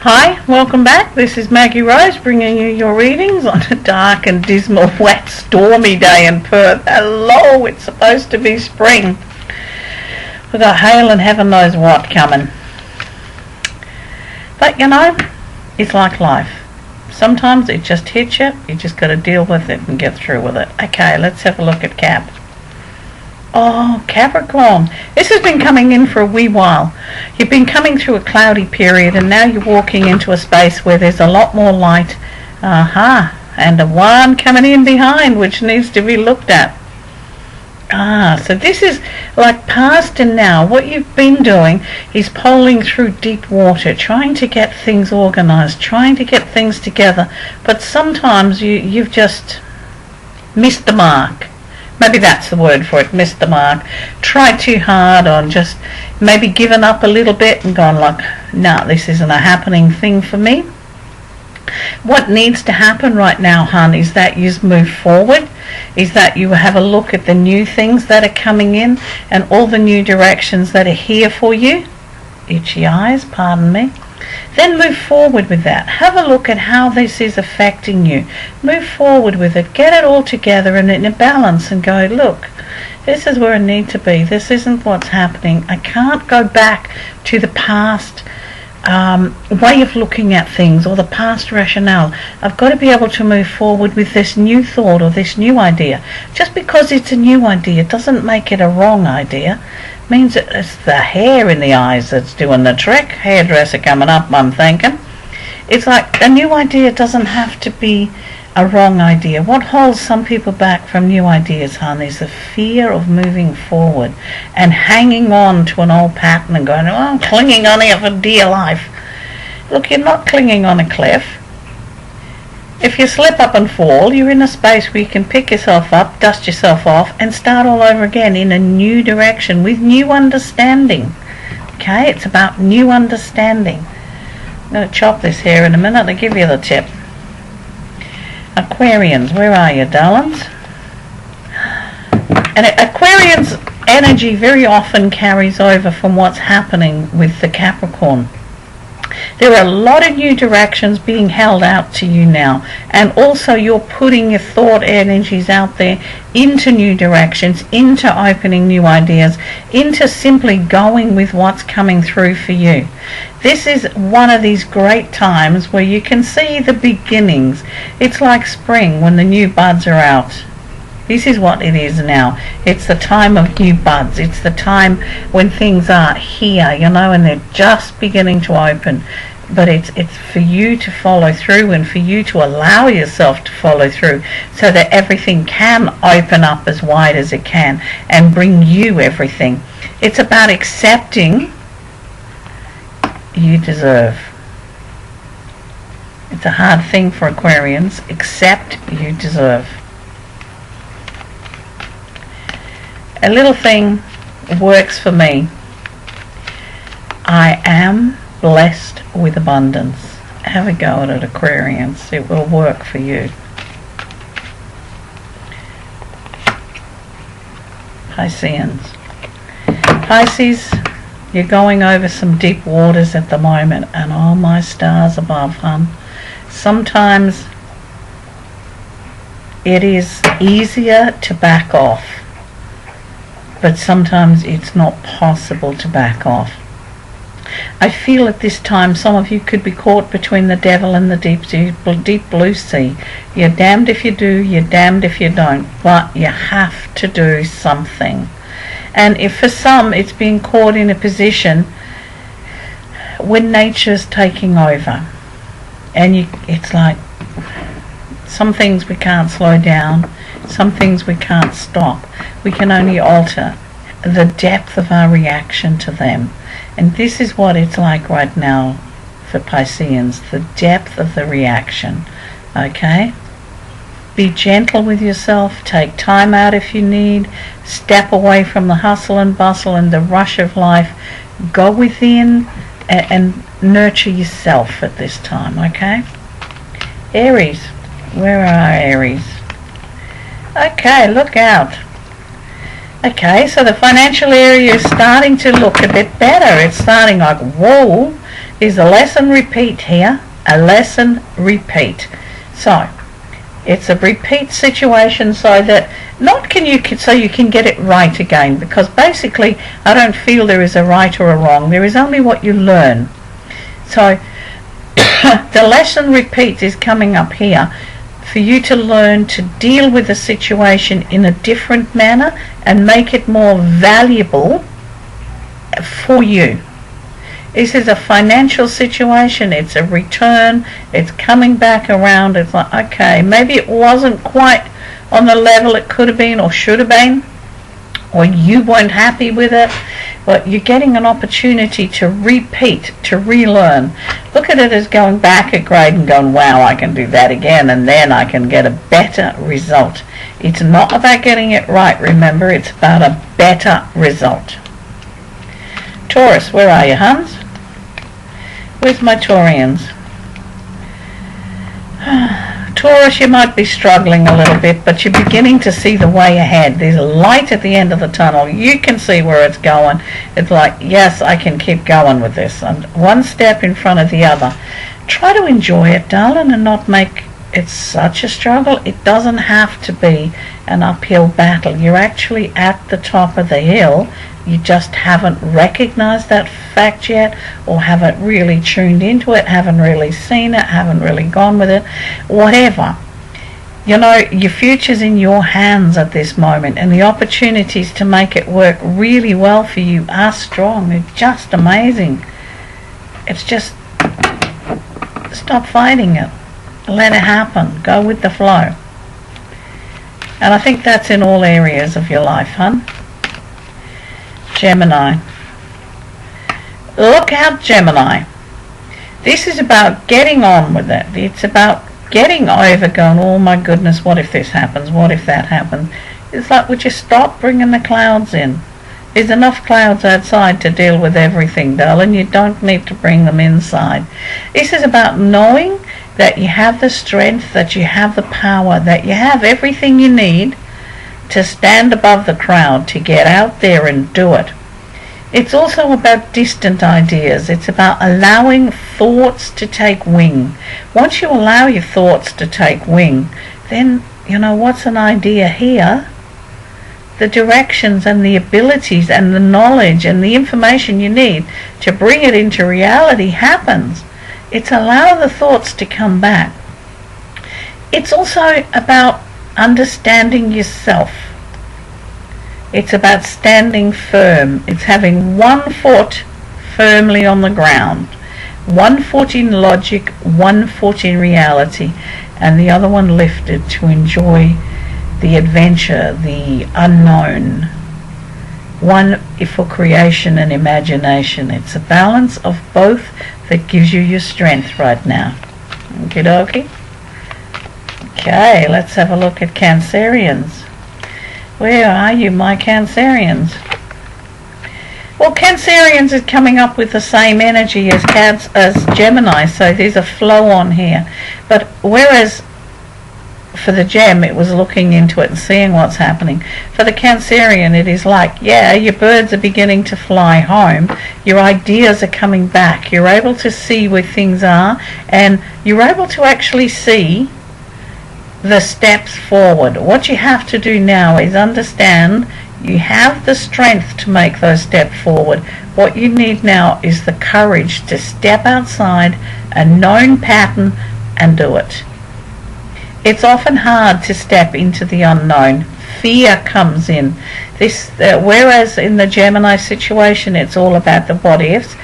Hi, welcome back. This is Maggie Rose bringing you your readings on a dark and dismal, wet, stormy day in Perth. Hello, it's supposed to be spring. We've got hail and heaven knows what coming. But you know, it's like life. Sometimes it just hits you, you just got to deal with it and get through with it. Okay, let's have a look at Cap. Oh, Capricorn, this has been coming in for a wee while. You've been coming through a cloudy period and now you're walking into a space where there's a lot more light. And a one coming in behind which needs to be looked at. So this is like past and now. What you've been doing is polling through deep water, trying to get things organized, trying to get things together. But sometimes you've just missed the mark. Maybe that's the word for it, missed the mark. Tried too hard or just maybe given up a little bit and gone like, no, this isn't a happening thing for me. What needs to happen right now, hon, is that you move forward, is that you have a look at the new things that are coming in and all the new directions that are here for you. Itchy eyes, pardon me. Then move forward with that. Have a look at how this is affecting you. Move forward with it. Get it all together and in a balance and go, look, this is where I need to be. This isn't what's happening. I can't go back to the past way of looking at things or the past rationale. I've got to be able to move forward with this new thought or this new idea. Just because it's a new idea doesn't make it a wrong idea. Means it's the hair in the eyes that's doing the trick. Hairdresser coming up, I'm thinking. It's like a new idea doesn't have to be a wrong idea. What holds some people back from new ideas, hon, is the fear of moving forward and hanging on to an old pattern and going, oh, I'm clinging on here for dear life. Look, you're not clinging on a cliff. If you slip up and fall, you're in a space where you can pick yourself up, dust yourself off, and start all over again in a new direction with new understanding. Okay, it's about new understanding. I'm going to chop this hair in a minute. I'll give you the tip. Aquarians, where are you, darlings? And Aquarians' energy very often carries over from what's happening with the Capricorn. There are a lot of new directions being held out to you now, and also you're putting your thought energies out there into new directions, into opening new ideas, into simply going with what's coming through for you. This is one of these great times where you can see the beginnings. It's like spring when the new buds are out. This is what it is now. It's the time of new buds. It's the time when things are here, you know, and they're just beginning to open. But it's for you to follow through and for you to allow yourself to follow through so that everything can open up as wide as it can and bring you everything. It's about accepting you deserve. It's a hard thing for Aquarians. Accept you deserve. A little thing works for me. I am blessed with abundance. Have a go at it, Aquarians. It will work for you. Pisceans. Pisces, you're going over some deep waters at the moment, and oh my stars above, hon. Sometimes it is easier to back off, but sometimes it's not possible to back off. I feel at this time some of you could be caught between the devil and the deep blue sea. You're damned if you do, you're damned if you don't, but you have to do something. And if for some it's being caught in a position when nature's taking over, and it's like some things we can't slow down, some things we can't stop. We can only alter the depth of our reaction to them. And this is what it's like right now for Pisceans, the depth of the reaction. Okay? Be gentle with yourself, take time out if you need, step away from the hustle and bustle and the rush of life, go within and nurture yourself at this time, okay? Aries, where are Aries? Okay, look out. Okay, so the financial area is starting to look a bit better. It's starting like, whoa, is a lesson repeat here. A lesson repeat. So it's a repeat situation, so that so you can get it right again, because basically I don't feel there is a right or a wrong. There is only what you learn. So the lesson repeat is coming up here for you to learn to deal with the situation in a different manner and make it more valuable for you. This is a financial situation. It's a return. It's coming back around. It's like, okay, maybe it wasn't quite on the level it could have been or should have been, or you weren't happy with it, but you're getting an opportunity to repeat, to relearn. Look at it as going back a grade and going, wow, I can do that again, and then I can get a better result. It's not about getting it right, remember, it's about a better result. Taurus, where are you, Hans? Where's my Taurians? Taurus, you might be struggling a little bit, but you're beginning to see the way ahead. There's a light at the end of the tunnel. You can see where it's going. It's like, yes, I can keep going with this. And one step in front of the other. Try to enjoy it, darling, and not make it such a struggle. It doesn't have to be an uphill battle. You're actually at the top of the hill. You just haven't recognized that fact yet, or haven't really tuned into it, haven't really seen it, haven't really gone with it, whatever. You know, your future's in your hands at this moment, and the opportunities to make it work really well for you are strong. They're just amazing. It's just, stop fighting it. Let it happen. Go with the flow. And I think that's in all areas of your life, hon. Gemini. Look out, Gemini. This is about getting on with it. It's about getting over going, oh my goodness, what if this happens? What if that happens? It's like, would you stop bringing the clouds in? There's enough clouds outside to deal with everything, darling. You don't need to bring them inside. This is about knowing that you have the strength, that you have the power, that you have everything you need to stand above the crowd, to get out there and do it. It's also about distant ideas. It's about allowing thoughts to take wing. Once you allow your thoughts to take wing, then, you know, what's an idea here? The directions and the abilities and the knowledge and the information you need to bring it into reality happens. It's allow the thoughts to come back. It's also about understanding yourself. It's about standing firm. It's having one foot firmly on the ground. One foot in logic, one foot in reality, and the other one lifted to enjoy the adventure, the unknown. One for creation and imagination. It's a balance of both that gives you your strength right now. Okie dokie. Okay, let's have a look at Cancerians. Where are you, my Cancerians? Well, Cancerians is coming up with the same energy as Gemini, so there's a flow on here. But whereas for the Gem, it was looking into it and seeing what's happening. For the Cancerian, it is like, yeah, your birds are beginning to fly home. Your ideas are coming back. You're able to see where things are, and you're able to actually see the steps forward. What you have to do now is understand you have the strength to make those steps forward. What you need now is the courage to step outside a known pattern and do it. It's often hard to step into the unknown. Fear comes in. Whereas in the Gemini situation, it's all about the what ifs.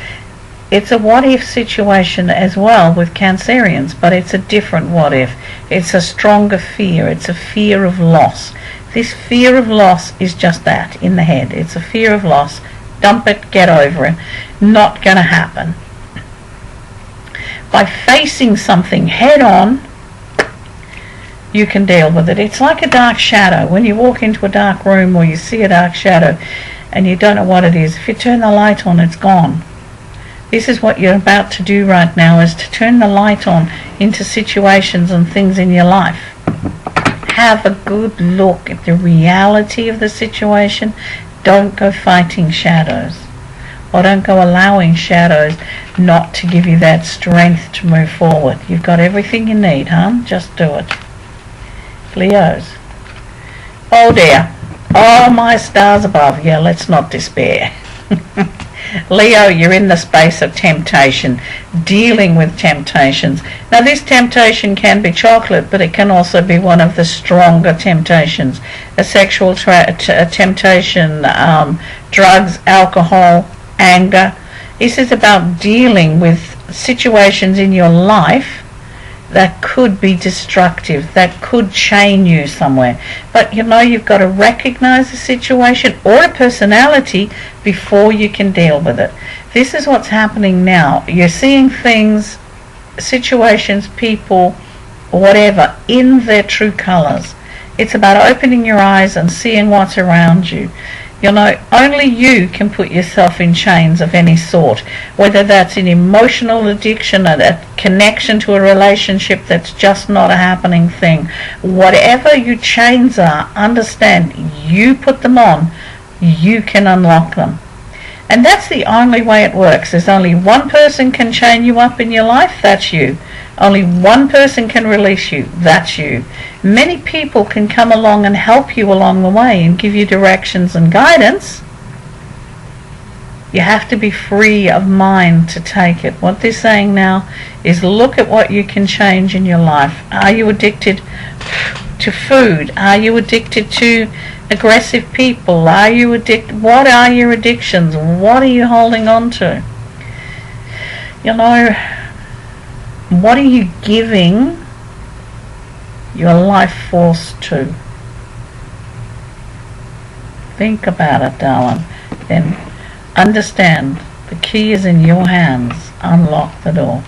It's a what if situation as well with Cancerians, but it's a different what if. It's a stronger fear. It's a fear of loss. This fear of loss is just that, in the head. It's a fear of loss. Dump it, get over it. Not going to happen. By facing something head on, you can deal with it. It's like a dark shadow. When you walk into a dark room or you see a dark shadow and you don't know what it is, if you turn the light on, it's gone. This is what you're about to do right now, is to turn the light on into situations and things in your life. Have a good look at the reality of the situation. Don't go fighting shadows. or don't go allowing shadows not to give you that strength to move forward. You've got everything you need, huh? Just do it. Leos. Oh dear. Oh, my stars above. Yeah, let's not despair. Leo, you're in the space of temptation, dealing with temptations. Now, this temptation can be chocolate, but it can also be one of the stronger temptations. A sexual temptation, drugs, alcohol, anger. This is about dealing with situations in your life that could be destructive, that could chain you somewhere. But you've got to recognize the situation or a personality before you can deal with it. This is what's happening now. You're seeing things, situations, people, whatever, in their true colors. It's about opening your eyes and seeing what's around you. Only you can put yourself in chains of any sort, whether that's an emotional addiction, a connection to a relationship that's just not a happening thing. Whatever your chains are, understand you put them on, you can unlock them. And that's the only way it works. There's only one person can chain you up in your life, that's you. Only one person can release you, that's you. Many people can come along and help you along the way and give you directions and guidance. You have to be free of mind to take it. What they're saying now is look at what you can change in your life. Are you addicted to food? Are you addicted to aggressive people? Are you addicted? What are your addictions? What are you holding on to? What are you giving your life force to? Think about it, darling. Then understand the key is in your hands. Unlock the door.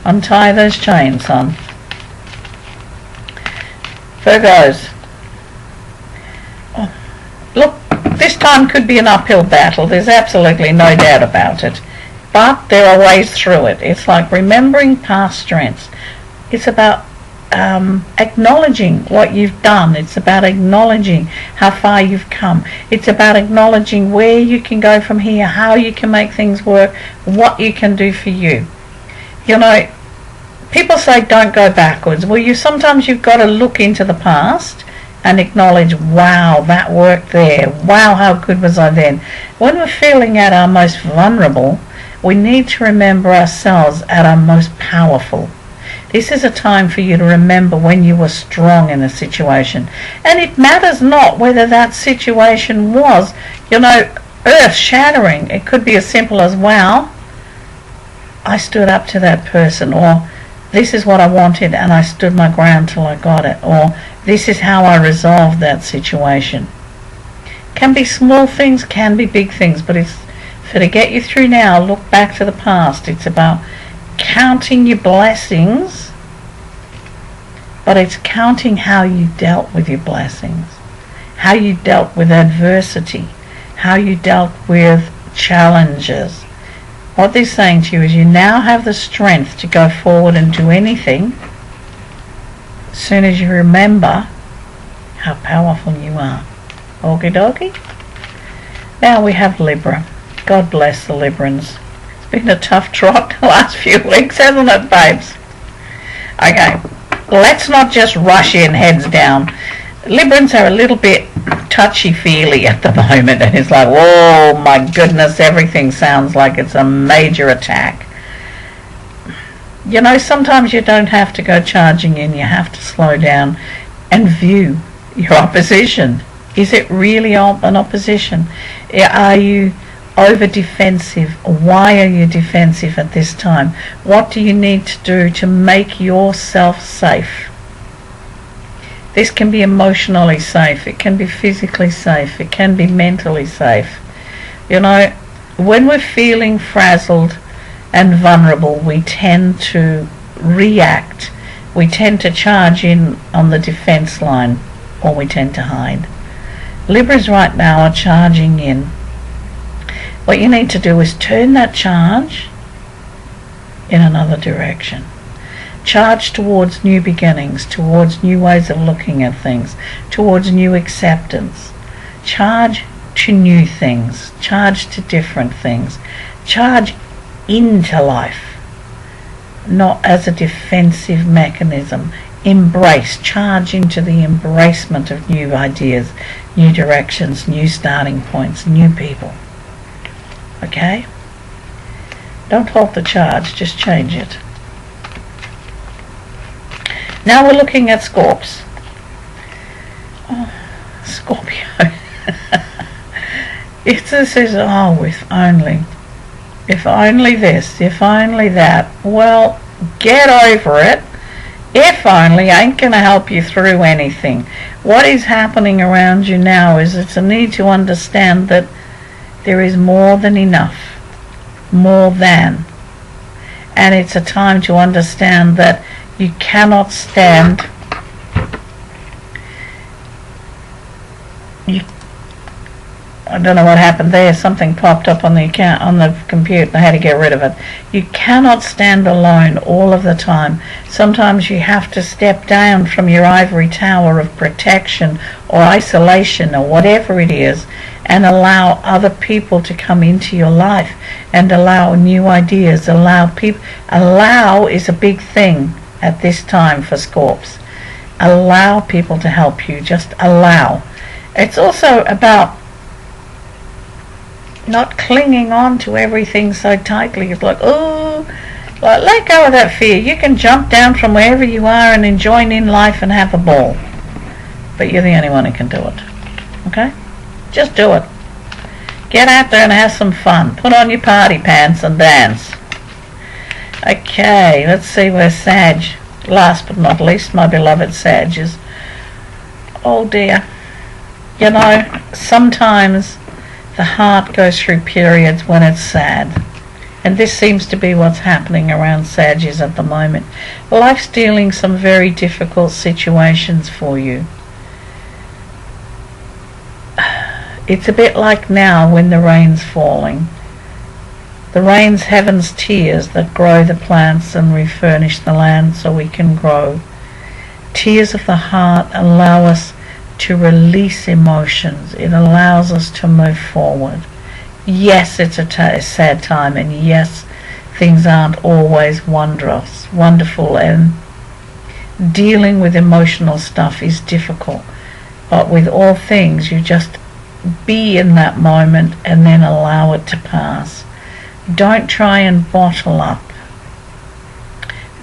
Untie those chains, son. Virgos. Oh, look, this time could be an uphill battle. There's absolutely no doubt about it. But there are ways through it. It's like remembering past strengths. It's about acknowledging what you've done. It's about acknowledging how far you've come. It's about acknowledging where you can go from here, how you can make things work, what you can do for you. People say don't go backwards. Well, sometimes you've got to look into the past and acknowledge, wow, that worked there. Wow, how good was I then? When we're feeling at our most vulnerable, we need to remember ourselves at our most powerful. This is a time for you to remember when you were strong in a situation. And it matters not whether that situation was, earth-shattering. It could be as simple as, wow, I stood up to that person, or this is what I wanted and I stood my ground till I got it, or this is how I resolved that situation. Can be small things, can be big things, but it's for to get you through now. Look back to the past. It's about counting your blessings, but it's counting how you dealt with your blessings, how you dealt with adversity, how you dealt with challenges. What they're saying to you is you now have the strength to go forward and do anything as soon as you remember how powerful you are. Okie dokie. Now we have Libra. God bless the Librans. It's been a tough trot the last few weeks, hasn't it, babes? Okay, let's not just rush in heads down. Librans are a little bit touchy-feely at the moment, and it's like, whoa, my goodness, everything sounds like it's a major attack. Sometimes you don't have to go charging in. You have to slow down and view your opposition. Is it really an opposition? Are you over defensive? Why are you defensive at this time? What do you need to do to make yourself safe? This can be emotionally safe, it can be physically safe, it can be mentally safe. When we're feeling frazzled and vulnerable, we tend to react. We tend to charge in on the defense line, or we tend to hide. Libras right now are charging in. What you need to do is turn that charge in another direction. Charge towards new beginnings, towards new ways of looking at things, towards new acceptance. Charge to new things, charge to different things, charge into life, not as a defensive mechanism. Embrace, charge into the embracement of new ideas, new directions, new starting points, new people. Okay? Don't halt the charge, just change it. Now we're looking at Scorps. Oh, Scorpio. If this is, oh, if only this, if only that, well, get over it. If only ain't going to help you through anything. What is happening around you now is it's a need to understand that there is more than enough. More than. And it's a time to understand that you cannot stand. I don't know what happened there. Something popped up on the account, on the computer. I had to get rid of it. You cannot stand alone all of the time. Sometimes you have to step down from your ivory tower of protection or isolation or whatever it is, and allow other people to come into your life and allow new ideas. Allow is a big thing at this time for Scorps. Allow people to help you. Just allow. It's also about not clinging on to everything so tightly. It's like, oh, like, let go of that fear. You can jump down from wherever you are and enjoy in life and have a ball. But you're the only one who can do it. Okay? Just do it. Get out there and have some fun. Put on your party pants and dance. Okay, let's see where Sag, last but not least, my beloved Sag is. Oh dear. You know, sometimes the heart goes through periods when it's sad. And this seems to be what's happening around Sagittarius at the moment. Life's dealing some very difficult situations for you. It's a bit like now when the rain's falling. The rain's heaven's tears that grow the plants and refurnish the land so we can grow. Tears of the heart allow us to release emotions. It allows us to move forward. Yes, it's a sad time, and yes, things aren't always wonderful, and dealing with emotional stuff is difficult. But with all things, you just be in that moment and then allow it to pass. Don't try and bottle up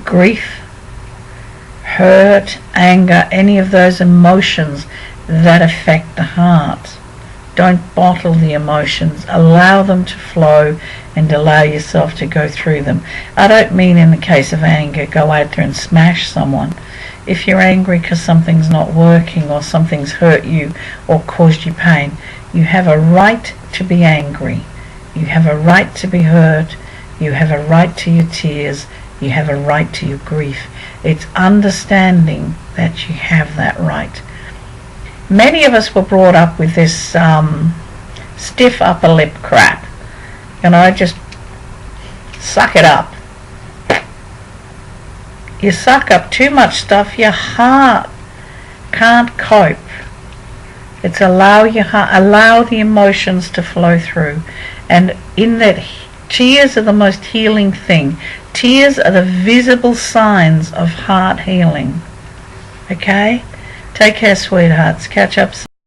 grief, hurt, anger, any of those emotions that affect the heart. Don't bottle the emotions. Allow them to flow and allow yourself to go through them. I don't mean in the case of anger, go out there and smash someone. If you're angry because something's not working or something's hurt you or caused you pain, you have a right to be angry. You have a right to be hurt. You have a right to your tears. You have a right to your grief. It's understanding that you have that right. Many of us were brought up with this stiff upper lip crap. You know, just suck it up. You suck up too much stuff, your heart can't cope. It's allow the emotions to flow through. And in that, tears are the most healing thing. Tears are the visible signs of heart healing. Okay? Take care, sweethearts. Catch up soon.